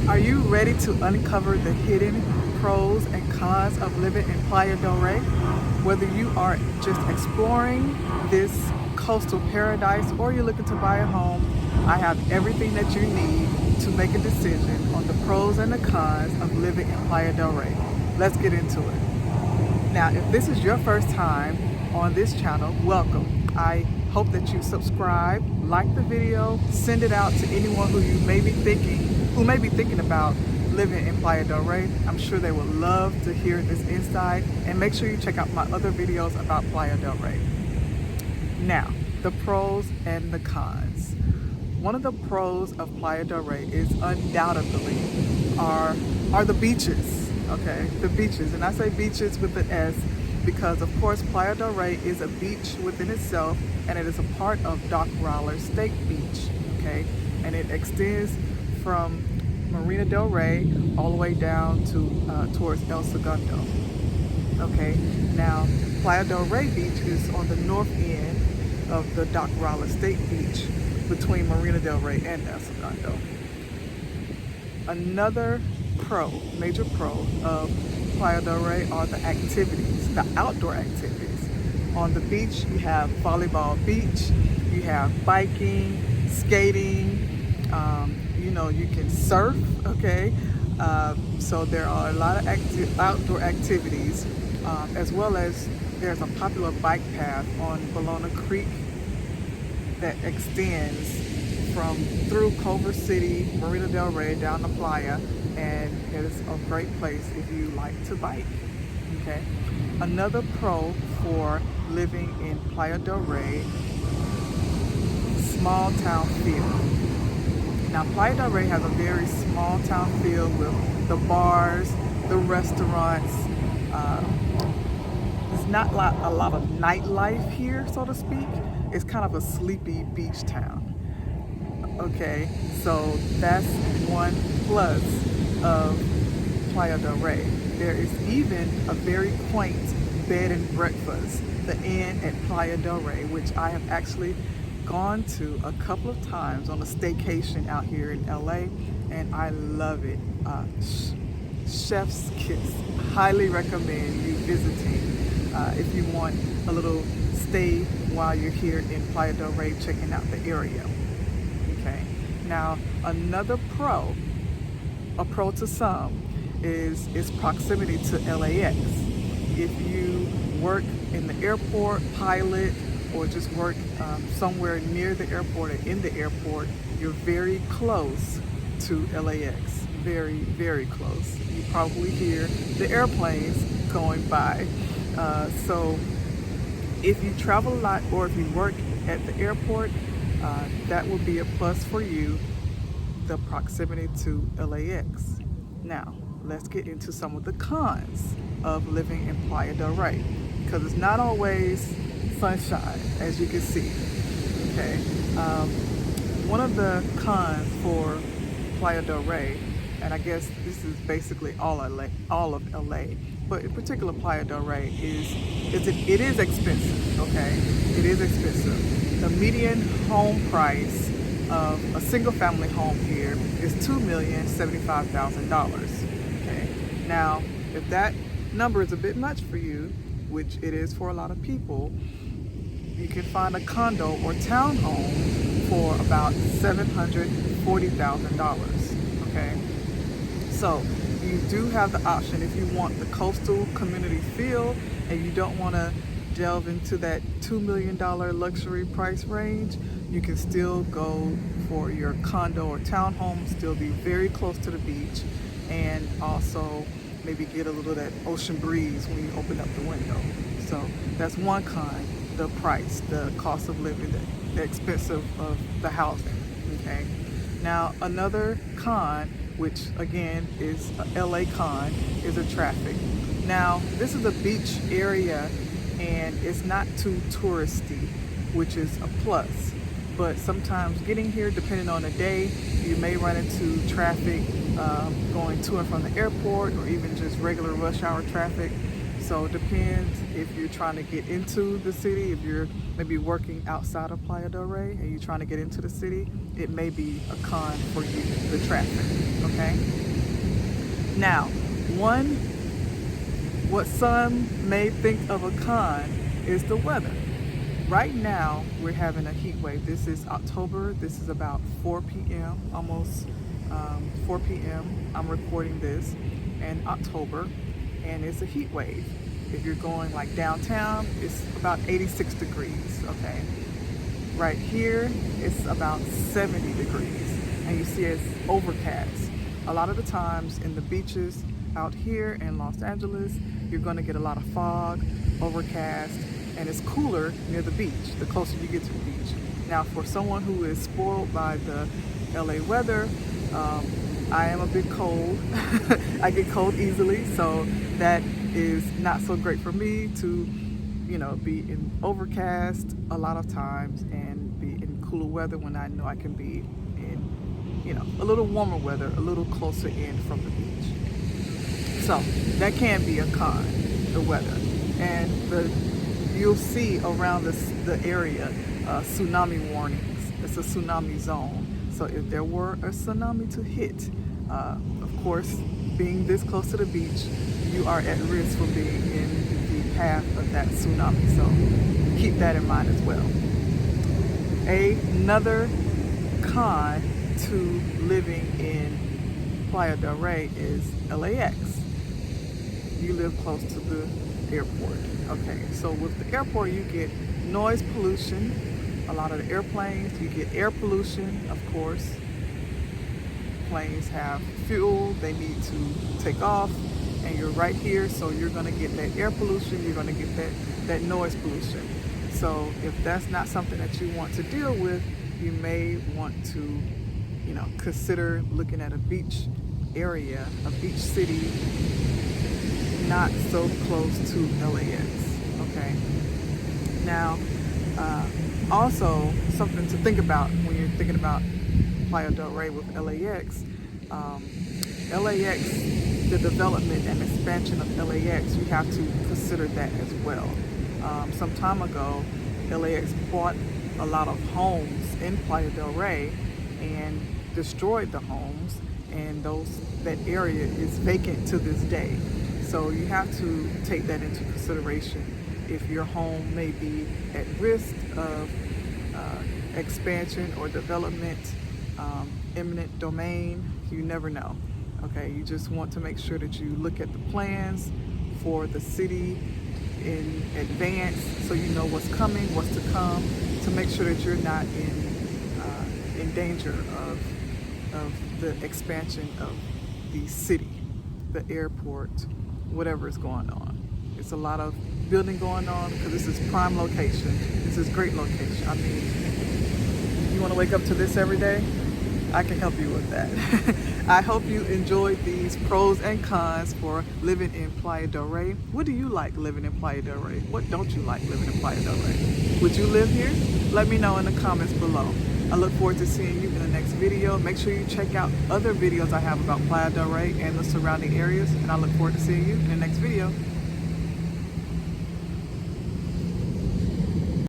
Are you ready to uncover the hidden pros and cons of living in Playa del Rey? Whether you are just exploring this coastal paradise or you're looking to buy a home, I have everything that you need to make a decision on the pros and the cons of living in Playa del Rey. Let's get into it. Now, if this is your first time on this channel, welcome. I hope that you subscribe, like the video, send it out to anyone who may be thinking about living in Playa del Rey. I'm sure they would love to hear this insight, and make sure you check out my other videos about Playa del Rey. Now, the pros and the cons. One of the pros of Playa del Rey is undoubtedly are the beaches. Okay, the beaches, and I say beaches with an S because of course Playa del Rey is a beach within itself, and it is a part of Dock Roller State Beach. Okay, and it extends from Marina del Rey all the way down to towards El Segundo. Okay, now Playa del Rey Beach is on the north end of the Dock Roller State Beach between Marina del Rey and El Segundo. Another major pro of Playa del Rey are the activities, the outdoor activities. On the beach, you have volleyball beach, you have biking, skating, you can surf, okay? So there are a lot of outdoor activities, as well as there's a popular bike path on Bologna Creek that extends through Culver City, Marina del Rey, down to Playa, and it is a great place if you like to bike. Okay. Another pro for living in Playa del Rey, small town feel. Now, Playa del Rey has a very small town feel with the bars, the restaurants. There's not a lot of nightlife here, so to speak. It's kind of a sleepy beach town. Okay, so that's one plus of Playa del Rey. There is even a very quaint bed and breakfast, the Inn at Playa del Rey, which I have actually gone to a couple of times on a staycation out here in LA, and I love it. Chef's kiss. Highly recommend you visiting if you want a little stay while you're here in Playa del Rey, checking out the area. Okay. Now, another a pro to some, is its proximity to LAX. If you work in the airport, pilot, or just work somewhere near the airport or in the airport, you're very close to LAX. Very, very close. You probably hear the airplanes going by. So if you travel a lot or if you work at the airport, that will be a plus for you, the proximity to LAX. Now, let's get into some of the cons of living in Playa del Rey, because it's not always sunshine, as you can see. Okay, one of the cons for Playa del Rey, and I guess this is basically all of LA, but in particular Playa del Rey it is expensive. Okay, it is expensive. The median home price of a single family home here is $2,075,000. Okay, now if that number is a bit much for you, which it is for a lot of people, you can find a condo or townhome for about $740,000. Okay, so you do have the option if you want the coastal community feel and you don't want to delve into that $2 million luxury price range. You can still go for your condo or townhome, still be very close to the beach, and also maybe get a little of that ocean breeze when you open up the window. So that's one con, the price, the cost of living, the expensive of the housing. Okay. Now, another con, which again is a LA con, is the traffic. Now, this is a beach area and it's not too touristy, which is a plus. But sometimes getting here, depending on the day, you may run into traffic going to and from the airport, or even just regular rush hour traffic. So it depends if you're trying to get into the city, if you're maybe working outside of Playa del Rey and you're trying to get into the city, it may be a con for you, the traffic. okay? Now, what some may think of a con is the weather. Right now, we're having a heat wave. This is October. This is about 4 p.m., almost 4 p.m. I'm recording this in October, and it's a heat wave. If you're going like downtown, it's about 86 degrees, okay? Right here, it's about 70 degrees, and you see it's overcast. A lot of the times in the beaches out here in Los Angeles, you're going to get a lot of fog, overcast, and it's cooler near the beach, the closer you get to the beach. Now, for someone who is spoiled by the LA weather, I am a bit cold. I get cold easily, so that is not so great for me to, be in overcast a lot of times and be in cooler weather when I know I can be in, a little warmer weather, a little closer in from the beach. So that can be a con, the weather. And you'll see around the area tsunami warnings. It's a tsunami zone. So if there were a tsunami to hit, of course, being this close to the beach, you are at risk for being in the path of that tsunami. So keep that in mind as well. Another con to living in Playa del Rey is LAX. You live close to the airport. Okay, so with the airport you get noise pollution, a lot of the airplanes, you get air pollution, of course. Planes have fuel, they need to take off, and you're right here, so you're going to get that air pollution, you're going to get that noise pollution. So if that's not something that you want to deal with, you may want to, consider looking at a beach area, a beach city, not so close to LAX, okay? Now, also something to think about when you're thinking about Playa del Rey with LAX, the development and expansion of LAX, you have to consider that as well. Some time ago, LAX bought a lot of homes in Playa del Rey and destroyed the homes, and that area is vacant to this day. So you have to take that into consideration if your home may be at risk of expansion or development, eminent domain. You never know. Okay, you just want to make sure that you look at the plans for the city in advance, so you know what's coming, what's to come, to make sure that you're not in danger of the expansion of the city, the airport, whatever is going on. It's a lot of building going on because this is prime location. This is great location. I mean, you want to wake up to this every day? I can help you with that. I hope you enjoyed these pros and cons for living in Playa del Rey. What do you like living in Playa del Rey? What don't you like living in Playa del Rey? Would you live here? Let me know in the comments below. I look forward to seeing you in the next video. Make sure you check out other videos I have about Playa del Rey and the surrounding areas, and I look forward to seeing you in the next video.